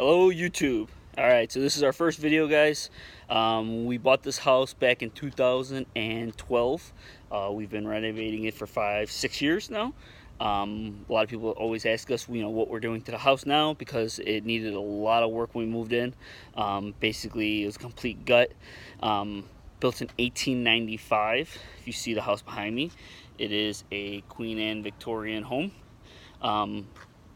Hello YouTube. Alright, so this is our first video, guys. We bought this house back in 2012. We've been renovating it for 5-6 years now. A lot of people always ask us, what we're doing to the house now, because it needed a lot of work when we moved in. Basically, it was a complete gut. Built in 1895. If you see the house behind me, it is a Queen Anne Victorian home.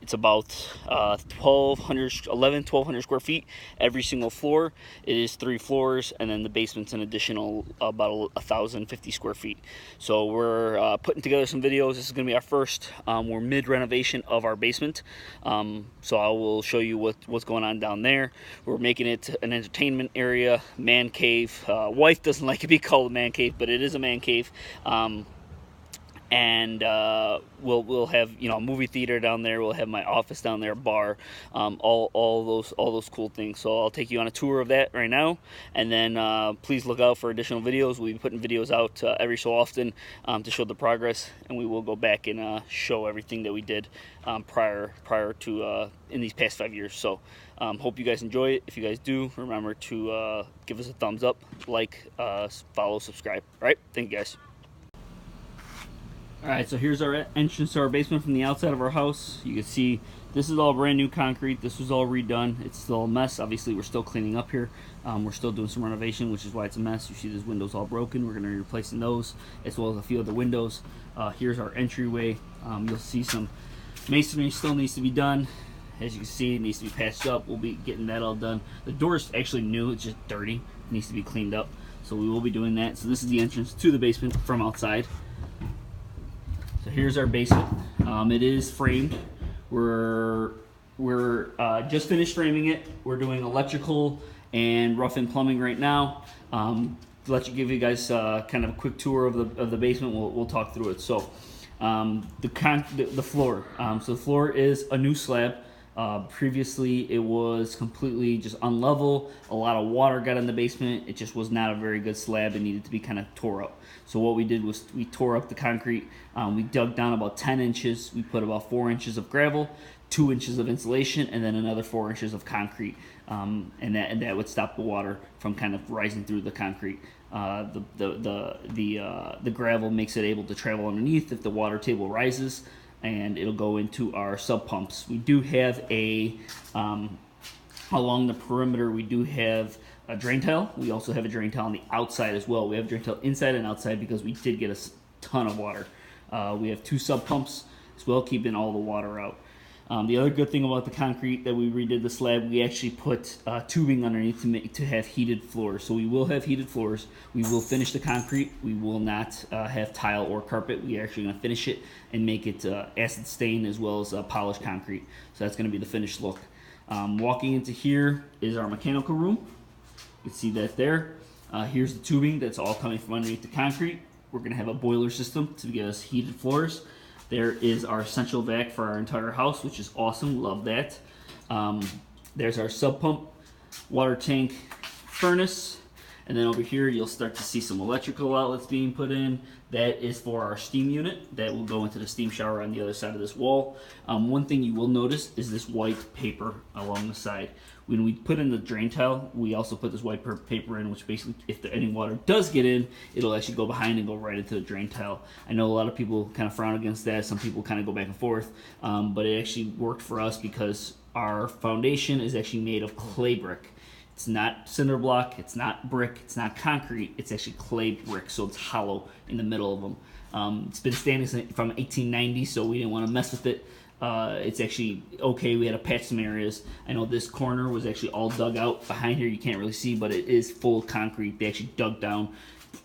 It's about 1,200 square feet every single floor. It is 3 floors, and then the basement's an additional about 1,050 square feet. So we're putting together some videos. This is going to be our first. We're mid-renovation of our basement. So I will show you what's going on down there. We're making it an entertainment area, man cave. Wife doesn't like it to be called a man cave, but it is a man cave. And we'll have a movie theater down there. We'll have my office down there, bar, all those cool things. So I'll take you on a tour of that right now, and then please look out for additional videos. We'll be putting videos out every so often to show the progress, and we will go back and show everything that we did prior to in these past 5 years. So hope you guys enjoy it. If you guys do, remember to give us a thumbs up, like, follow, subscribe. All right, thank you guys. Alright, so here's our entrance to our basement from the outside of our house. You can see this is all brand new concrete. This was all redone. It's still a mess. Obviously, we're still cleaning up here. We're still doing some renovation, which is why it's a mess. You see these windows all broken. We're going to be replacing those, as well as a few other windows. Here's our entryway. You'll see some masonry still needs to be done. As you can see, it needs to be patched up. We'll be getting that all done. The door is actually new. It's just dirty. It needs to be cleaned up. So we will be doing that. So this is the entrance to the basement from outside. So here's our basement. It is framed. We're just finished framing it. We're doing electrical and rough-in plumbing right now. To give you guys kind of a quick tour of the basement, we'll talk through it. So the floor. So the floor is a new slab. Previously, it was completely just unlevel. A lot of water got in the basement. It just was not a very good slab. It needed to be kind of tore up. So what we did was we tore up the concrete. We dug down about 10 inches. We put about 4 inches of gravel, 2 inches of insulation, and then another 4 inches of concrete. And that would stop the water from kind of rising through the concrete. The gravel makes it able to travel underneath if the water table rises, and it'll go into our sub pumps. We do have along the perimeter, we do have a drain tile. We also have a drain tile on the outside as well. We have a drain tile inside and outside because we did get a ton of water. We have 2 sub pumps as well, keeping all the water out. The other good thing about the concrete that we redid the slab, we actually put tubing underneath to have heated floors. So we will have heated floors. We will finish the concrete. We will not have tile or carpet. We are actually going to finish it and make it acid stain as well as polished concrete. So that's going to be the finished look. Walking into here is our mechanical room. You can see that there. Here's the tubing that's all coming from underneath the concrete. We're going to have a boiler system to give us heated floors. There is our central vac for our entire house, which is awesome. Love that. There's our sub pump, water tank, furnace. And then over here, you'll start to see some electrical outlets being put in. That is for our steam unit. That will go into the steam shower on the other side of this wall. One thing you will notice is this white paper along the side. When we put in the drain tile, we also put this white paper in, which basically, if any water does get in, it'll actually go behind and go right into the drain tile. I know a lot of people kind of frown against that. Some people kind of go back and forth. But it actually worked for us because our foundation is actually made of clay brick. It's not cinder block, it's not brick, it's not concrete, it's actually clay brick, so it's hollow in the middle of them. It's been standing from 1890, so we didn't want to mess with it. It's actually okay. We had to patch some areas. I know this corner was actually all dug out. Behind here you can't really see, but it is full of concrete. They actually dug down,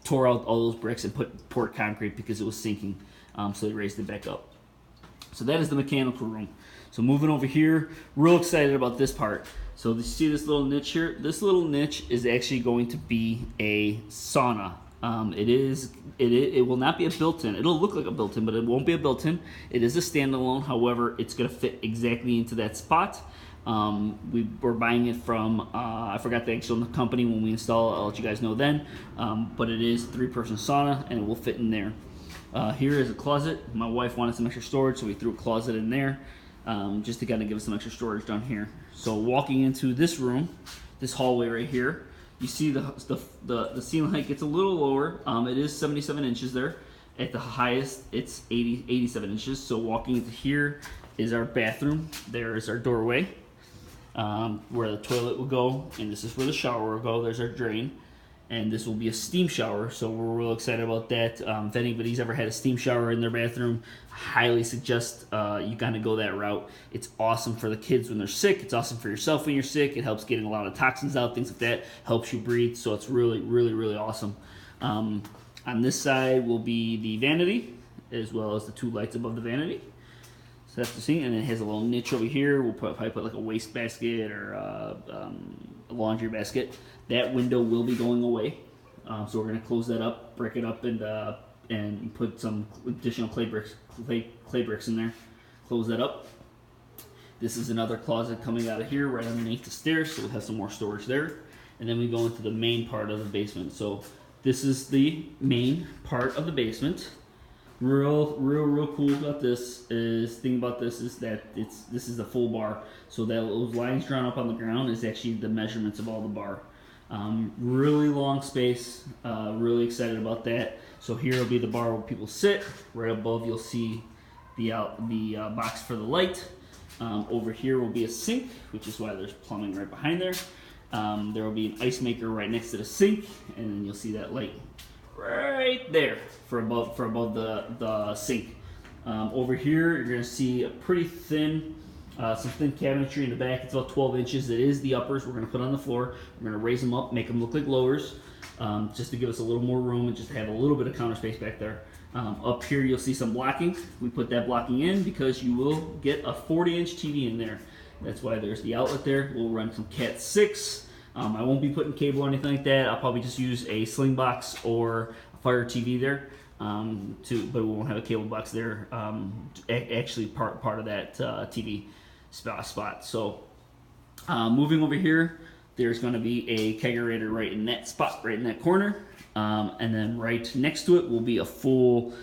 tore out all those bricks and poured concrete because it was sinking, so they raised it back up. So that is the mechanical room. So moving over here, real excited about this part. So you see this little niche here? This little niche is actually going to be a sauna. It will not be a built-in. It'll look like a built-in, but it won't be a built-in. It is a standalone. However, it's going to fit exactly into that spot. We're buying it from, I forgot the actual company when we install it. I'll let you guys know then. But it is a 3-person sauna, and it will fit in there. Here is a closet. My wife wanted some extra storage, so we threw a closet in there. just to kind of give us some extra storage down here. So walking into this room, this hallway right here, you see the ceiling height gets a little lower. It is 77 inches there. At the highest, it's 87 inches. So walking into here is our bathroom. There is our doorway, where the toilet will go, and this is where the shower will go. There's our drain, and this will be a steam shower. So we're real excited about that. If anybody's ever had a steam shower in their bathroom, highly suggest you kind of go that route. It's awesome for the kids when they're sick. It's awesome for yourself when you're sick. It helps getting a lot of toxins out, things like that. Helps you breathe. So it's really, really, really awesome. On this side will be the vanity, as well as the 2 lights above the vanity. So that's the scene, and it has a little niche over here. We'll probably put like a waste basket or a laundry basket. That window will be going away, so we're gonna close that up, break it up, and put some additional clay bricks in there. Close that up. This is another closet coming out of here, right underneath the stairs, so we'll have some more storage there. And then we go into the main part of the basement. So this is the main part of the basement. Real cool about this is that this is a full bar. So that those lines drawn up on the ground is actually the measurements of all the bar. Really long space. Really excited about that. So here will be the bar where people sit. Right above you'll see the box for the light. Over here will be a sink, which is why there's plumbing right behind there. There will be an ice maker right next to the sink, and then you'll see that light right there for above the sink. Over here, you're gonna see a pretty thin, some thin cabinetry in the back. It's about 12 inches. It is the uppers we're gonna put on the floor. We're gonna raise them up, make them look like lowers, just to give us a little more room and just have a little bit of counter space back there. Up here, you'll see some blocking. We put that blocking in because you will get a 40-inch TV in there. That's why there's the outlet there. We'll run some Cat 6. I won't be putting cable or anything like that. I'll probably just use a sling box or a Fire TV there, but we won't have a cable box there. Actually, part of that TV spot. So, moving over here, there's going to be a kegerator right in that spot, right in that corner, and then right next to it will be a full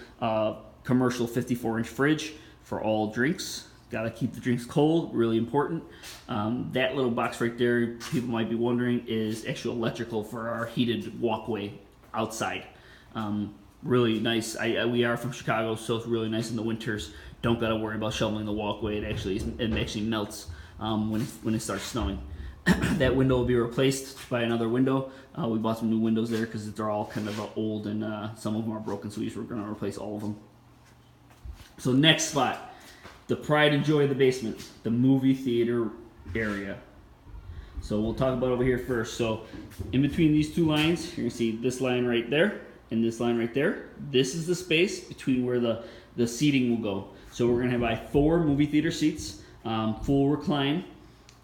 commercial 54-inch fridge for all drinks. Got to keep the drinks cold, really important. That little box right there, people might be wondering, is actual electrical for our heated walkway outside. Really nice. We are from Chicago, so it's really nice in the winters. Don't got to worry about shoveling the walkway. It actually melts when it starts snowing. That window will be replaced by another window. We bought some new windows there because they're all kind of old and some of them are broken, so we're going to replace all of them. So next spot. The pride and joy of the basement, the movie theater area. So we'll talk about over here first. So in between these 2 lines, you're gonna see this line right there and this line right there. This is the space between where the seating will go. So we're gonna buy 4 movie theater seats, full recline,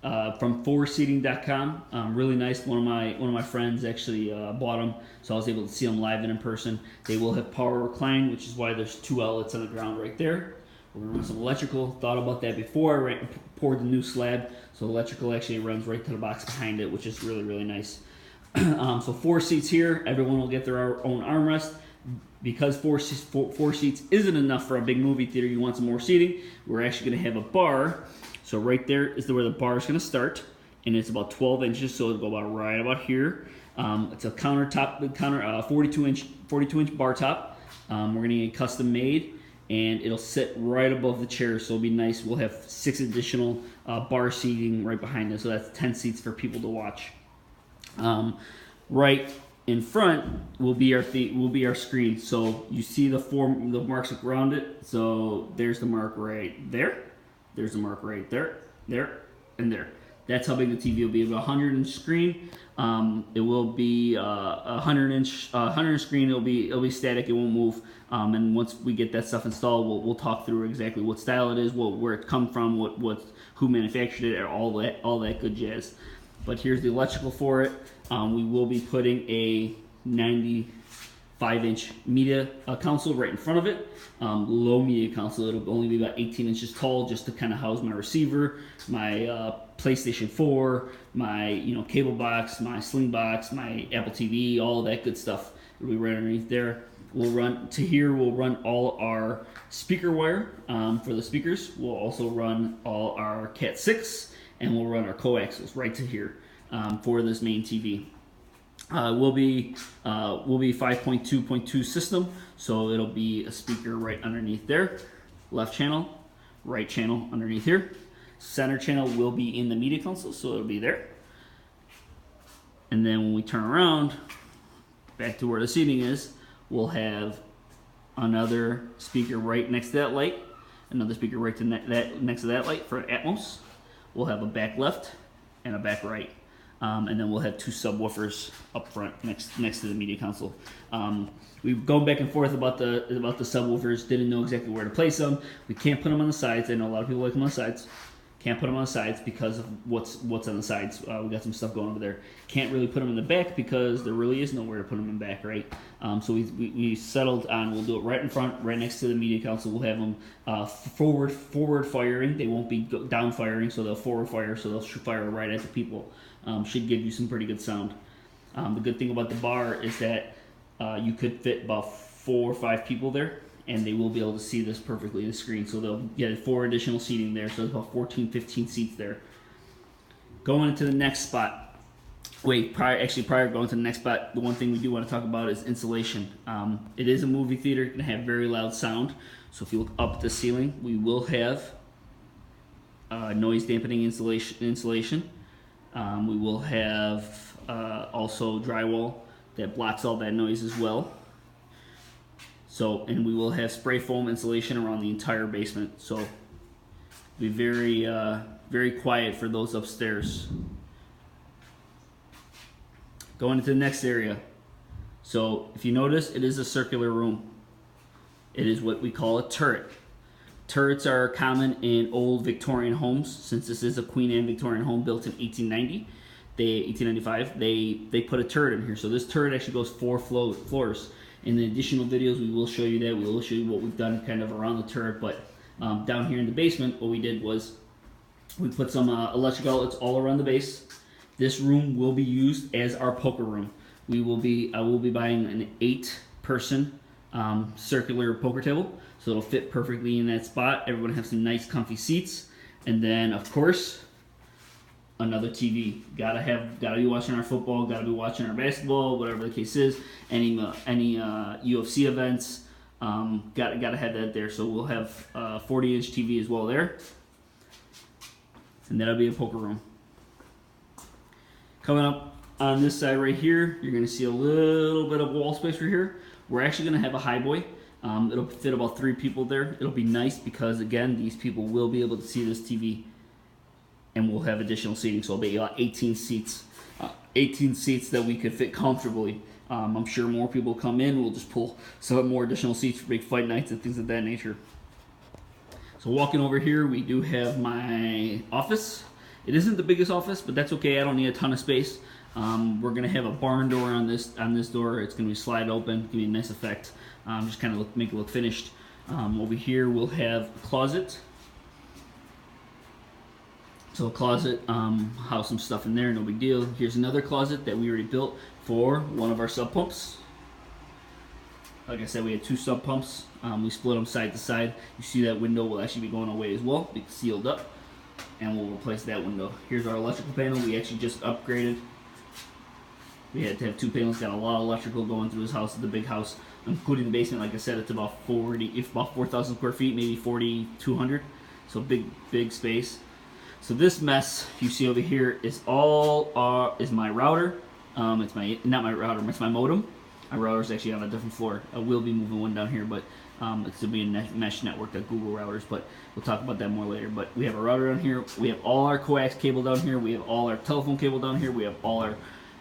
from 4seating.com. Really nice. One of my friends actually bought them, so I was able to see them live and in person. They will have power recline, which is why there's 2 outlets on the ground right there. We're gonna run some electrical. Thought about that before I poured the new slab. So electrical actually runs right to the box behind it, which is really, really nice. So 4 seats here. Everyone will get their own armrest. Because four seats isn't enough for a big movie theater, you want some more seating. We're actually gonna have a bar. So right there is where the bar is gonna start, and it's about 12 inches, so it'll go right about here. It's a 42 inch bar top. We're gonna get custom made. And it'll sit right above the chair, so it'll be nice. We'll have 6 additional bar seating right behind us, so that's 10 seats for people to watch. Right in front will be our screen. So you see the marks around it. So there's the mark right there. There's the mark right there, and there. That's how big the TV will be. About 100-inch screen. It will be 100-inch screen. It'll be static. It won't move. And once we get that stuff installed, we'll talk through exactly what style it is, where it come from, who manufactured it, all that good jazz. But here's the electrical for it. We will be putting a 95-inch media console right in front of it. Low media console. It'll only be about 18 inches tall, just to kind of house my receiver, my PlayStation 4, my cable box, my sling box, my Apple TV, all that good stuff. It'll be right underneath there. We'll run to here. We'll run all our speaker wire for the speakers. We'll also run all our Cat 6, and we'll run our coaxials right to here for this main TV. Will be 5.2.2 system, so it'll be a speaker right underneath there. Left channel, right channel underneath here. Center channel will be in the media console, so it'll be there. And then when we turn around, back to where the seating is, we'll have another speaker right next to that light, another speaker right to next to that light for Atmos. We'll have a back left and a back right. And then we'll have 2 subwoofers up front next to the media console. We've gone back and forth about the subwoofers. Didn't know exactly where to place them. We can't put them on the sides. I know a lot of people like them on the sides. Can't put them on the sides because of what's on the sides. We got some stuff going over there. Can't really put them in the back because there really is nowhere to put them in back, right? So we settled on we'll do it right in front, right next to the media console. We'll have them forward firing. They won't be down firing, so they'll forward fire. So they'll fire right at the people. Should give you some pretty good sound. The good thing about the bar is that you could fit about 4 or 5 people there, and they will be able to see this perfectly, the screen. So they'll get 4 additional seating there, so there's about 14, 15 seats there. Going into the next spot. Prior to going to the next spot, the one thing we do want to talk about is insulation. It is a movie theater, going to have very loud sound. So if you look up at the ceiling, we will have noise dampening insulation. We will have also drywall that blocks all that noise as well. So, and we will have spray foam insulation around the entire basement. So, be very, very quiet for those upstairs. Going into the next area. So, if you notice, it is a circular room. It is what we call a turret. Turrets are common in old Victorian homes. Since this is a Queen Anne Victorian home built in 1895, they put a turret in here. So this turret actually goes 4 floors. In the additional videos, we will show you that. We will show you what we've done kind of around the turret. But down here in the basement, what we did was we put some electric outlets all around the base. This room will be used as our poker room. I will be buying an 8-person circular poker table. So it'll fit perfectly in that spot. Everyone has some nice comfy seats. And then, of course, another TV. Gotta be watching our football, gotta be watching our basketball, whatever the case is. Any UFC events, gotta have that there. So we'll have 40-inch TV as well there. And that'll be a poker room. Coming up on this side right here, you're gonna see a little bit of wall space right here. We're actually gonna have a highboy. It'll fit about 3 people there. It'll be nice because, again, these people will be able to see this TV, and we'll have additional seating. So it'll be 18 seats. 18 seats that we could fit comfortably. I'm sure more people come in. We'll just pull some more additional seats for big fight nights and things of that nature. So walking over here, we do have my office. It isn't the biggest office, but that's okay. I don't need a ton of space. We're gonna have a barn door on this door. It's gonna be slide open, give me a nice effect. Just kind of make it look finished. Over here we'll have a closet. So a closet, house some stuff in there, no big deal. Here's another closet that we already built for one of our sub pumps. Like I said, we had 2 sub pumps. We split them side to side. You see that window will actually be going away as well. It's sealed up, and we'll replace that window. Here's our electrical panel. We actually just upgraded. We had to have 2 panels. Got a lot of electrical going through this house. It's a big house, including the basement. Like I said, it's about 4,000 square feet, maybe 4,200. So big space. So this mess you see over here is is my router. It's not my router. It's my modem. My router is actually on a different floor. I will be moving one down here, but it's gonna be a mesh network, like Google routers. But we'll talk about that more later. But we have a router down here. We have all our coax cable down here. We have all our telephone cable down here. We have all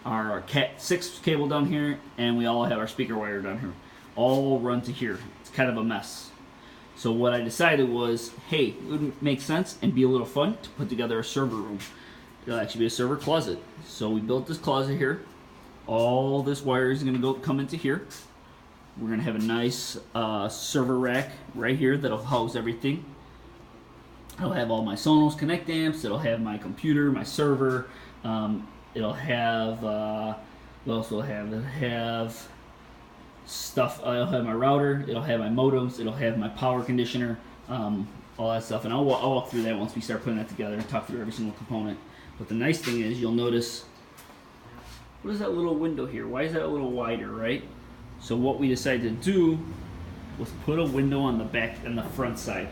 our Cat 6 cable down here, and we all have our speaker wire down here. All run to here. It's kind of a mess. So what I decided was, hey, it would make sense and be a little fun to put together a server room. It'll actually be a server closet. So we built this closet here. All this wire is going to come into here. We're going to have a nice server rack right here that'll house everything. It'll have all my Sonos Connect amps. It'll have my computer, my server. It'll have, it'll have stuff. It'll have my router, it'll have my modems, it'll have my power conditioner, all that stuff. And I'll walk through that once we start putting that together and talk through every single component. But the nice thing is, you'll notice, what is that little window here? Why is that a little wider, right? So what we decided to do was put a window on the back and the front side.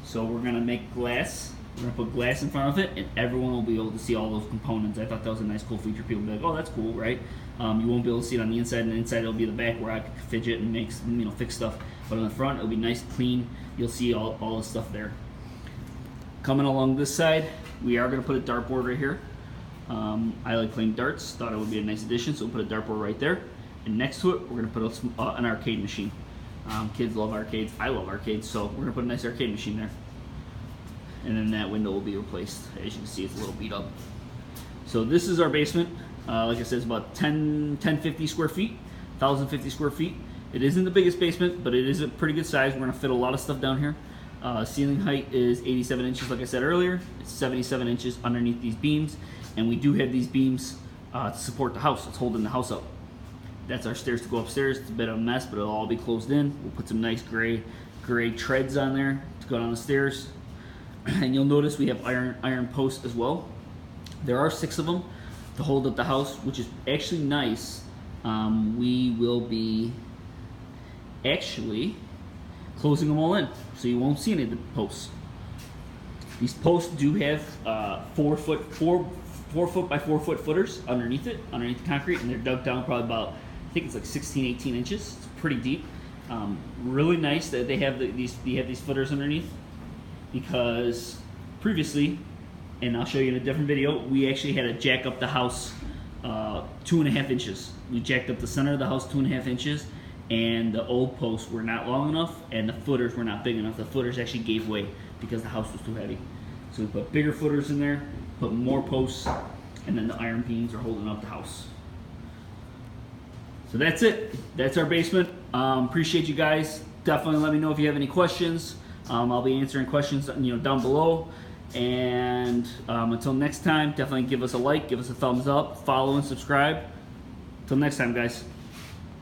So we're gonna make glass. We're gonna put glass in front of it, and everyone will be able to see all those components. I thought that was a nice, cool feature. People will be like, "Oh, that's cool, right?" You won't be able to see it on the inside, and the inside it'll be the back where I can fidget and make, fix stuff. But on the front, it'll be nice, clean. You'll see all the stuff there. Coming along this side, we are gonna put a dartboard right here. I like playing darts. Thought it would be a nice addition, so we'll put a dartboard right there. And next to it, we're gonna put an arcade machine. Kids love arcades. I love arcades, so we're gonna put a nice arcade machine there. And then that window will be replaced. As you can see, it's a little beat up. So this is our basement. Like I said, it's about 1050 square feet, 1050 square feet. It isn't the biggest basement, but it is a pretty good size. We're gonna fit a lot of stuff down here. Ceiling height is 87 inches, like I said earlier. It's 77 inches underneath these beams, and we do have these beams to support the house. It's holding the house up. That's our stairs to go upstairs. It's a bit of a mess, but it'll all be closed in. We'll put some nice gray treads on there to go down the stairs. And you'll notice we have iron posts as well. There are 6 of them to hold up the house, which is actually nice. We will be actually closing them all in, so you won't see any of the posts. These posts do have 4 foot by 4 foot footers underneath the concrete, and they're dug down probably about, I think it's like 16, 18 inches. It's pretty deep. Really nice that they have these footers underneath, because previously, and I'll show you in a different video, we actually had to jack up the house 2.5 inches. We jacked up the center of the house 2.5 inches, and the old posts were not long enough, and the footers were not big enough. The footers actually gave way because the house was too heavy. So we put bigger footers in there, put more posts, and then the iron beams are holding up the house. So that's it. That's our basement. Appreciate you guys. Definitely let me know if you have any questions. I'll be answering questions, down below. And until next time, definitely give us a like, give us a thumbs up, follow and subscribe. Until next time, guys.